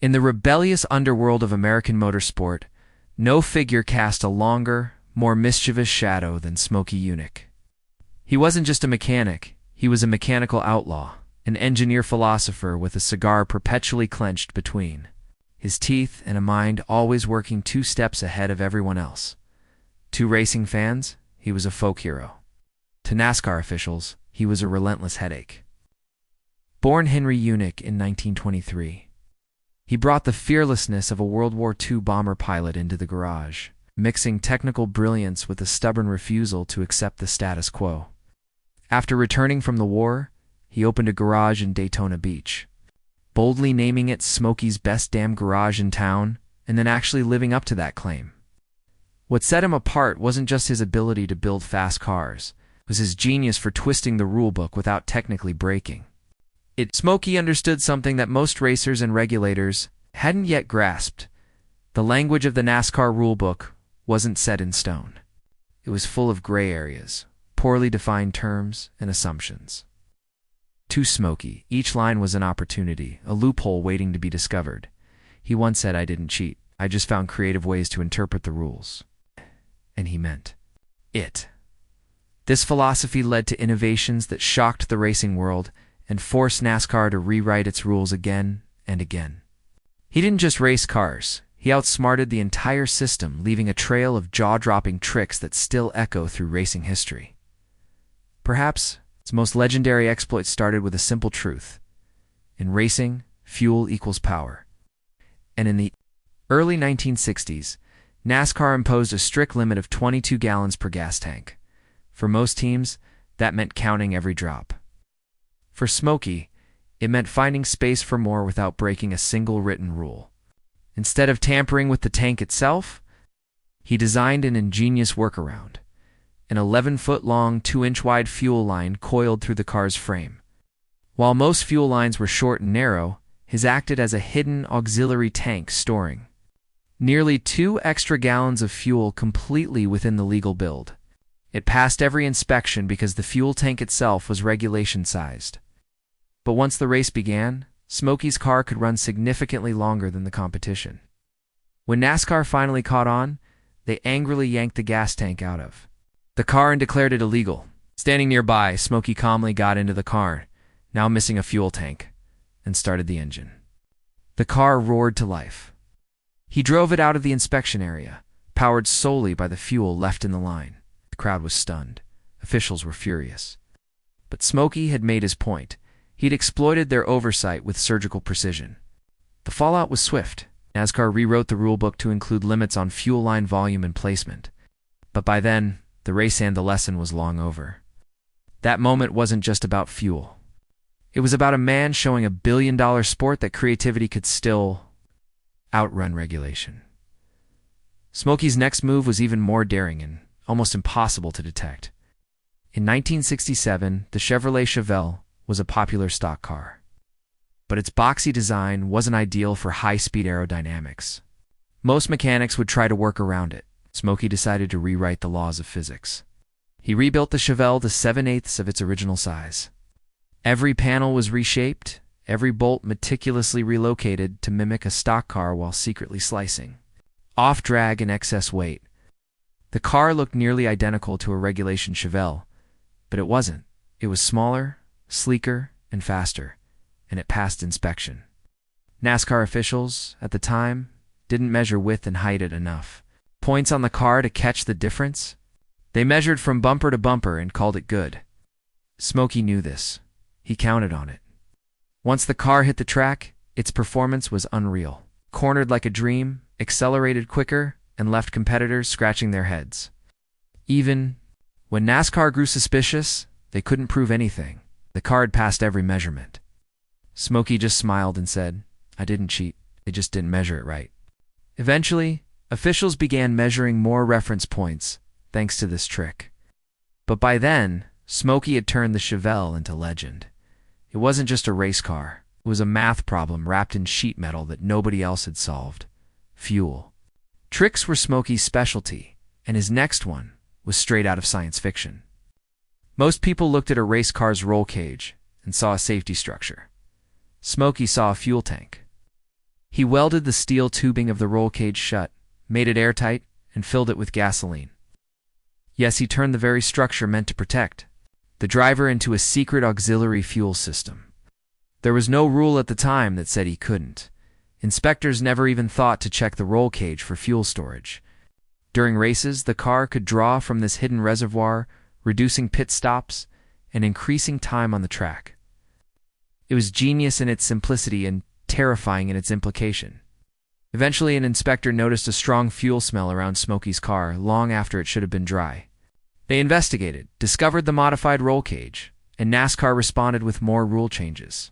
In the rebellious underworld of American motorsport, no figure cast a longer, more mischievous shadow than Smokey Yunick. He wasn't just a mechanic, he was a mechanical outlaw, an engineer-philosopher with a cigar perpetually clenched between his teeth and a mind always working 2 steps ahead of everyone else. To racing fans, he was a folk hero. To NASCAR officials, he was a relentless headache. Born Henry Yunick in 1923, he brought the fearlessness of a World War II bomber pilot into the garage, mixing technical brilliance with a stubborn refusal to accept the status quo. After returning from the war, he opened a garage in Daytona Beach, boldly naming it Smokey's best damn garage in town, and then actually living up to that claim. What set him apart wasn't just his ability to build fast cars, it was his genius for twisting the rulebook without technically breaking. Smokey understood something that most racers and regulators hadn't yet grasped. The language of the NASCAR rulebook wasn't set in stone. It was full of gray areas, poorly defined terms, and assumptions. To Smokey, each line was an opportunity, a loophole waiting to be discovered. He once said, "I didn't cheat. I just found creative ways to interpret the rules." And he meant it. This philosophy led to innovations that shocked the racing world and forced NASCAR to rewrite its rules again and again. He didn't just race cars. He outsmarted the entire system, leaving a trail of jaw-dropping tricks that still echo through racing history. Perhaps its most legendary exploit started with a simple truth. In racing, fuel equals power. And in the early 1960s, NASCAR imposed a strict limit of 22 gallons per gas tank. For most teams, that meant counting every drop. For Smokey, it meant finding space for more without breaking a single written rule. Instead of tampering with the tank itself, he designed an ingenious workaround. An 11-foot-long, 2-inch-wide fuel line coiled through the car's frame. While most fuel lines were short and narrow, his acted as a hidden auxiliary tank storing nearly 2 extra gallons of fuel completely within the legal build. It passed every inspection because the fuel tank itself was regulation-sized. But once the race began, Smokey's car could run significantly longer than the competition. When NASCAR finally caught on, they angrily yanked the gas tank out of the car and declared it illegal. Standing nearby, Smokey calmly got into the car, now missing a fuel tank, and started the engine. The car roared to life. He drove it out of the inspection area, powered solely by the fuel left in the line. The crowd was stunned. Officials were furious. But Smokey had made his point. He'd exploited their oversight with surgical precision. The fallout was swift. NASCAR rewrote the rulebook to include limits on fuel line volume and placement. But by then, the race and the lesson was long over. That moment wasn't just about fuel. It was about a man showing a billion-dollar sport that creativity could still outrun regulation. Smokey's next move was even more daring and almost impossible to detect. In 1967, the Chevrolet Chevelle was a popular stock car. But its boxy design wasn't ideal for high-speed aerodynamics. Most mechanics would try to work around it. Smokey decided to rewrite the laws of physics. He rebuilt the Chevelle to 7/8 of its original size. Every panel was reshaped, every bolt meticulously relocated to mimic a stock car while secretly slicing off drag and excess weight. The car looked nearly identical to a regulation Chevelle, but it wasn't. It was smaller, sleeker, and faster, and it passed inspection. NASCAR officials, at the time, didn't measure width and height enough points on the car to catch the difference. They measured from bumper to bumper and called it good. Smokey knew this. He counted on it. Once the car hit the track, its performance was unreal. Cornered like a dream, accelerated quicker, and left competitors scratching their heads. Even when NASCAR grew suspicious, they couldn't prove anything. The car had passed every measurement. Smokey just smiled and said, "I didn't cheat. They just didn't measure it right." Eventually, officials began measuring more reference points thanks to this trick. But by then, Smokey had turned the Chevelle into legend. It wasn't just a race car. It was a math problem wrapped in sheet metal that nobody else had solved. Fuel. Tricks were Smokey's specialty, and his next one was straight out of science fiction. Most people looked at a race car's roll cage and saw a safety structure. Smokey saw a fuel tank. He welded the steel tubing of the roll cage shut, made it airtight, and filled it with gasoline. Yes, he turned the very structure meant to protect the driver into a secret auxiliary fuel system. There was no rule at the time that said he couldn't. Inspectors never even thought to check the roll cage for fuel storage. During races, the car could draw from this hidden reservoir, reducing pit stops and increasing time on the track. It was genius in its simplicity and terrifying in its implication. Eventually, an inspector noticed a strong fuel smell around Smokey's car long after it should have been dry. They investigated, discovered the modified roll cage, and NASCAR responded with more rule changes,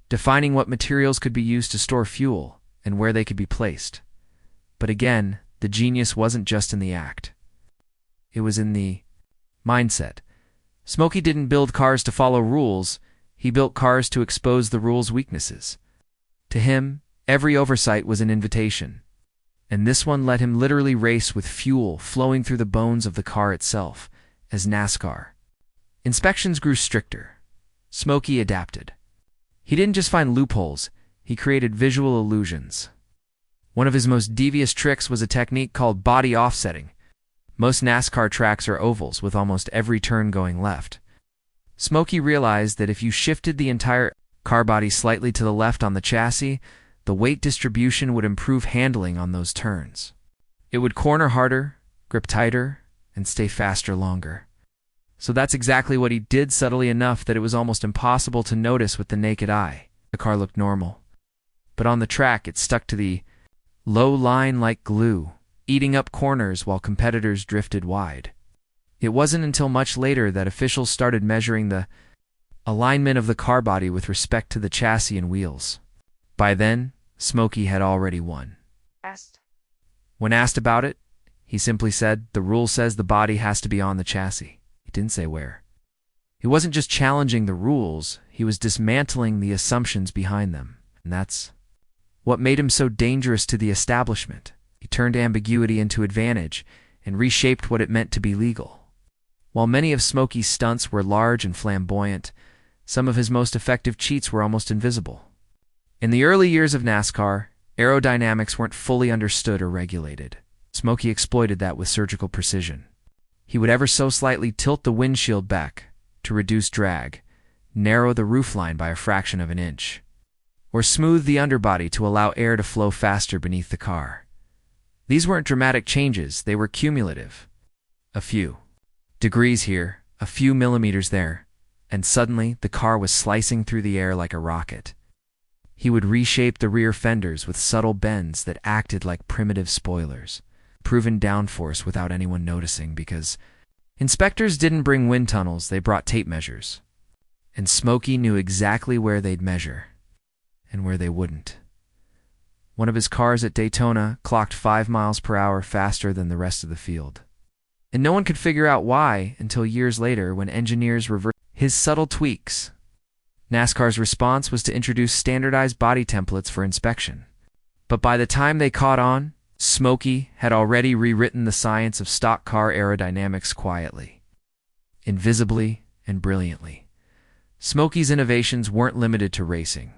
defining what materials could be used to store fuel and where they could be placed. But again, the genius wasn't just in the act. It was in the mindset. Smokey didn't build cars to follow rules, he built cars to expose the rules' weaknesses. To him, every oversight was an invitation, and this one let him literally race with fuel flowing through the bones of the car itself, as NASCAR. Inspections grew stricter. Smokey adapted. He didn't just find loopholes, he created visual illusions. One of his most devious tricks was a technique called body offsetting. Most NASCAR tracks are ovals with almost every turn going left. Smokey realized that if you shifted the entire car body slightly to the left on the chassis, the weight distribution would improve handling on those turns. It would corner harder, grip tighter, and stay faster longer. So that's exactly what he did, subtly enough that it was almost impossible to notice with the naked eye. The car looked normal. But on the track, it stuck to the low line like glue, eating up corners while competitors drifted wide. It wasn't until much later that officials started measuring the alignment of the car body with respect to the chassis and wheels. By then, Smokey had already won. When asked about it, he simply said, "The rule says the body has to be on the chassis." He didn't say where. He wasn't just challenging the rules, he was dismantling the assumptions behind them. And that's what made him so dangerous to the establishment. He turned ambiguity into advantage and reshaped what it meant to be legal. While many of Smokey's stunts were large and flamboyant, some of his most effective cheats were almost invisible. In the early years of NASCAR, aerodynamics weren't fully understood or regulated. Smokey exploited that with surgical precision. He would ever so slightly tilt the windshield back to reduce drag, narrow the roofline by a fraction of an inch, or smooth the underbody to allow air to flow faster beneath the car. These weren't dramatic changes, they were cumulative. A few degrees here, a few millimeters there, and suddenly the car was slicing through the air like a rocket. He would reshape the rear fenders with subtle bends that acted like primitive spoilers, proven downforce without anyone noticing because inspectors didn't bring wind tunnels, they brought tape measures. And Smokey knew exactly where they'd measure and where they wouldn't. One of his cars at Daytona clocked 5 miles per hour faster than the rest of the field. And no one could figure out why until years later when engineers reversed his subtle tweaks. NASCAR's response was to introduce standardized body templates for inspection. But by the time they caught on, Smokey had already rewritten the science of stock car aerodynamics quietly, invisibly, and brilliantly. Smokey's innovations weren't limited to racing.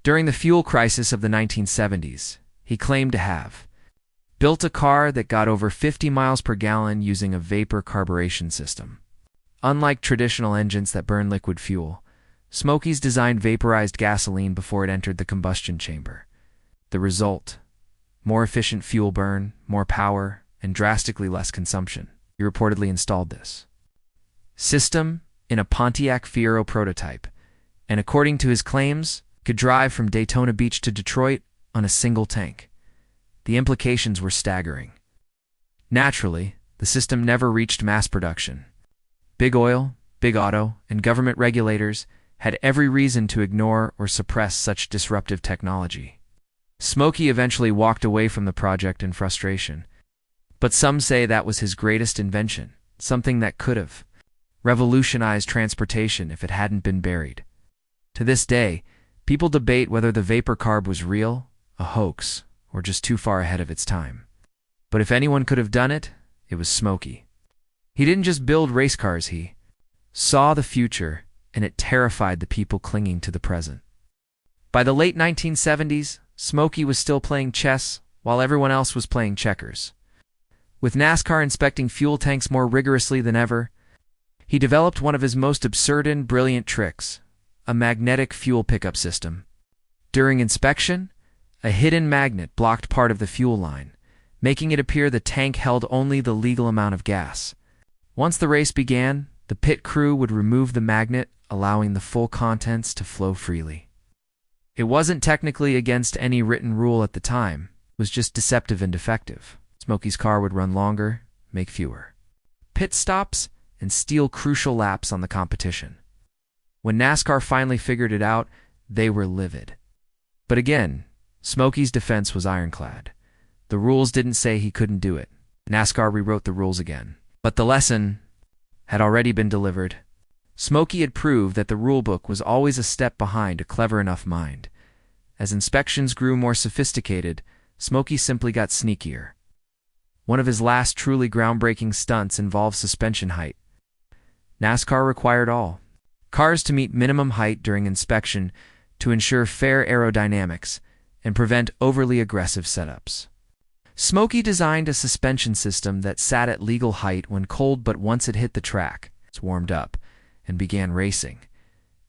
During the fuel crisis of the 1970s, he claimed to have built a car that got over 50 miles per gallon using a vapor carburation system. Unlike traditional engines that burn liquid fuel, Smokey's design vaporized gasoline before it entered the combustion chamber. The result: more efficient fuel burn, more power, and drastically less consumption. He reportedly installed this system in a Pontiac Fiero prototype, and according to his claims, could drive from Daytona Beach to Detroit on a single tank. The implications were staggering. Naturally, the system never reached mass production. Big Oil, Big Auto, and government regulators had every reason to ignore or suppress such disruptive technology. Smokey eventually walked away from the project in frustration. But some say that was his greatest invention, something that could have revolutionized transportation if it hadn't been buried. To this day, people debate whether the vapor carb was real, a hoax, or just too far ahead of its time. But if anyone could have done it, it was Smokey. He didn't just build race cars, he saw the future, and it terrified the people clinging to the present. By the late 1970s, Smokey was still playing chess while everyone else was playing checkers. With NASCAR inspecting fuel tanks more rigorously than ever, he developed one of his most absurd and brilliant tricks, a magnetic fuel pickup system. During inspection, a hidden magnet blocked part of the fuel line, making it appear the tank held only the legal amount of gas. Once the race began, the pit crew would remove the magnet, allowing the full contents to flow freely. It wasn't technically against any written rule at the time, it was just deceptive and defective. Smokey's car would run longer, make fewer pit stops, and steal crucial laps on the competition. When NASCAR finally figured it out, they were livid. But again, Smokey's defense was ironclad. The rules didn't say he couldn't do it. NASCAR rewrote the rules again. But the lesson had already been delivered. Smokey had proved that the rulebook was always a step behind a clever enough mind. As inspections grew more sophisticated, Smokey simply got sneakier. One of his last truly groundbreaking stunts involved suspension height. NASCAR required all cars to meet minimum height during inspection to ensure fair aerodynamics and prevent overly aggressive setups. Smokey designed a suspension system that sat at legal height when cold, but once it hit the track, it's warmed up, and began racing,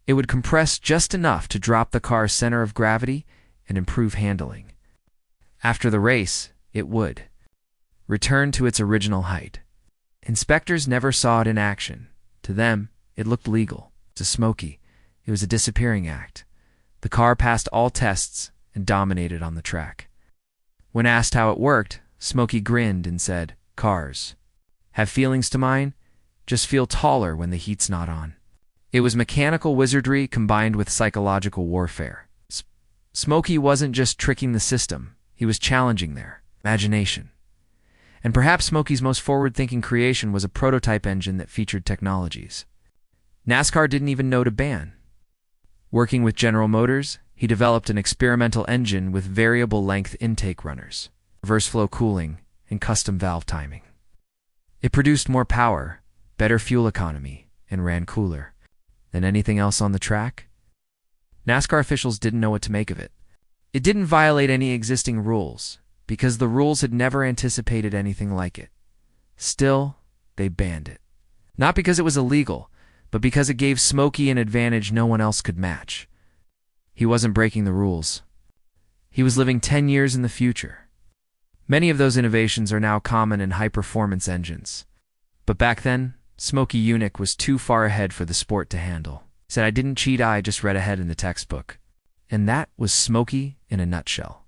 it would compress just enough to drop the car's center of gravity and improve handling. After the race, it would return to its original height. Inspectors never saw it in action. To them, it looked legal. To Smokey, it was a disappearing act. The car passed all tests and dominated on the track. When asked how it worked, Smokey grinned and said, "Cars have feelings to mine, just feel taller when the heat's not on." It was mechanical wizardry combined with psychological warfare. Smokey wasn't just tricking the system, he was challenging their imagination. And perhaps Smokey's most forward-thinking creation was a prototype engine that featured technologies NASCAR didn't even know to ban. Working with General Motors, he developed an experimental engine with variable length intake runners, reverse flow cooling, and custom valve timing. It produced more power, better fuel economy, and ran cooler than anything else on the track. NASCAR officials didn't know what to make of it. It didn't violate any existing rules, because the rules had never anticipated anything like it. Still, they banned it. Not because it was illegal, but because it gave Smokey an advantage no one else could match. He wasn't breaking the rules. He was living 10 years in the future. Many of those innovations are now common in high-performance engines. But back then, Smokey Yunick was too far ahead for the sport to handle. He said, "I didn't cheat, I just read ahead in the textbook." And that was Smokey in a nutshell.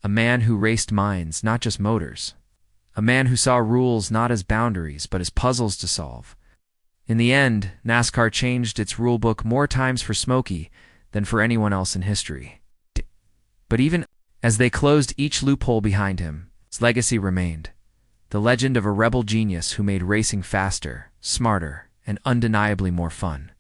A man who raced minds, not just motors. A man who saw rules not as boundaries, but as puzzles to solve. In the end, NASCAR changed its rulebook more times for Smokey than for anyone else in history. But even as they closed each loophole behind him, his legacy remained. The legend of a rebel genius who made racing faster, smarter, and undeniably more fun.